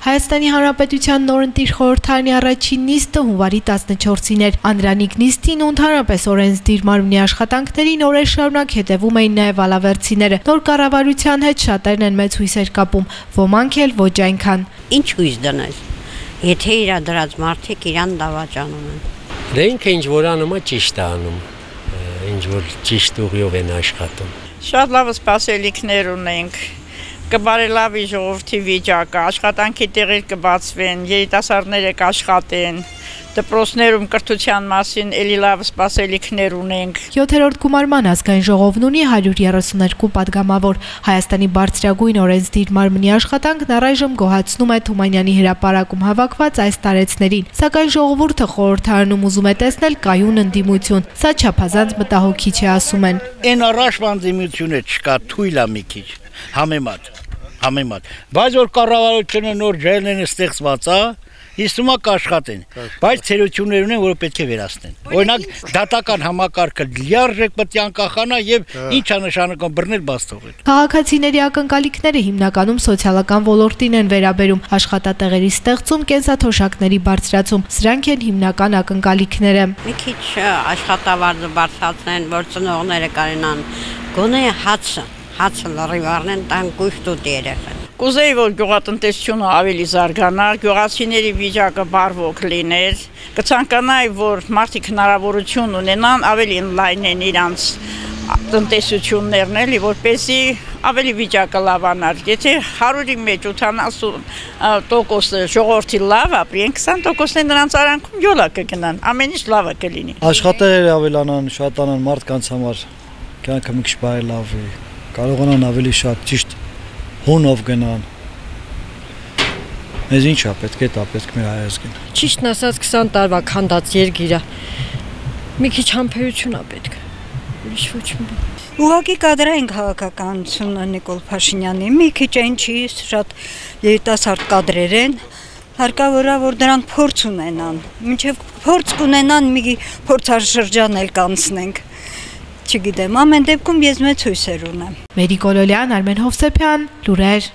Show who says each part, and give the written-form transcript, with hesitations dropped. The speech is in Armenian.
Speaker 1: Հայաստանի Հանրապետության նորընտիր խորհրդարանի առաջին նիստը հունվարի 14-ին էր։ Անդրանիկ նիստին ու ընդհանրապես օրենսդիր մարմնի աշխատանքներին օրեր շարունակ հետևում էին նաև ալավերցիները։ Նոր կառավարության հետ շատերն են մեծ հույսեր կապում, ոմանք էլ ոչ այնքան։
Speaker 2: Ինչ հույս դնել, եթե իրադրած մարդիկ իրան դավաճանում են։
Speaker 3: Դե ինքը ինչ որ անում է ճիշտ է անում, ինչ որ ճիշտ ուղիով են աշխատում։
Speaker 4: Շատ լավ սպասելիքներ ունենք։ Կբարելավի ժողովրդի վիճակը, աշխատանքի տեղեր կբացվեն, երիտասարդները կաշխատեն, դպրոցներում կրթության մասին էլի լավ սպասելիքներ ունենք։
Speaker 1: 7-րդ գումարման ազգային ժողովն ունի 132 падգամավոր։ Հայաստանի բարձրագույն օրենսդիր մարմնի աշխատանքն առայժմ գոհացնում է Թումանյանի հրապարակում հավաքված այս տարեցներին, սակայն ժողովուրդը խորհրդարանում ուզում է տեսնել կայուն ընդդիմություն։ Սա չափազանց մտահոգիչ է, ասում են։
Speaker 5: Այն առաջվա ընդդիմությունը չկա, թույլ է մի քիչ, համեմատ։ Բայց որ կառավարությունը նոր ջերմեն ստեղծված է, իսկույն կաշխատեն, բայց ցերություններ ունեն, որը պետք է վերացնեն։ Օրինակ, դատական համակարգը լիարժեք պետք է անկախանա եւ ինչ է նշանակում բռնել բաց թողել։
Speaker 1: Քաղաքացիների ակնկալիքները հիմնականում սոցիալական ոլորտին են վերաբերում, աշխատատեղերի ստեղծում, կենսաթոշակների բարձրացում։ Սրանք են հիմնական ակնկալիքները։
Speaker 2: Մի քիչ աշխատավարձը բարձրացնեն, որ ծնողները կարենան գոնե հացը լրիվ առնեն, տան կուշտ ու երեխան։
Speaker 4: Կուզեի, որ գյուղատնտեսությունը ավելի զարգանար, գյուղացիների վիճակը բարվոք լիներ, կցանկանայի, որ մարդիկ հնարավորություն ունենան ավելի լայնեն իրանց տնտեսություններն էլի, որպեսզի ավելի վիճակը լավանար։ Եթե 100-ի մեջ 80% ժողովրդի լավ ապրի, 20%-ն նրանց արանքում յոլա կգնան, ամեն ինչ լավը կլինի։
Speaker 6: Աշխատողները ավելանան, շատանան մարդկանց համար, կյանքը մի քիչ բարելավի, կարողանան ավելի շատ ճիշտ հունով գնան։ Մեզ ինչ է պետք է դա պետք մեր հայազգին։
Speaker 7: Ճիշտն ասած 20 տարվա քանդած երգիրա։ Մի քիչ համբերություն է պետք։ Ուրիշ ոչ մի բան։
Speaker 8: Ուղղակի կադրային քաղաքականությունը Նիկոլ Փաշինյանի մի քիչ այն չի, շատ երիտասարդ կադրեր են։ Հարկավոր է, որ դրանք փորձ ունենան։ Մինչև փորձ կունենան, մի փորձաշրջան էլ կանցնենք։ Չգիտեմ, ամեն դեպքում ես մեծ հույսեր ունեմ։
Speaker 1: Մերի Կոլոլյան, Արմեն Հովսեփյան, լուրեր։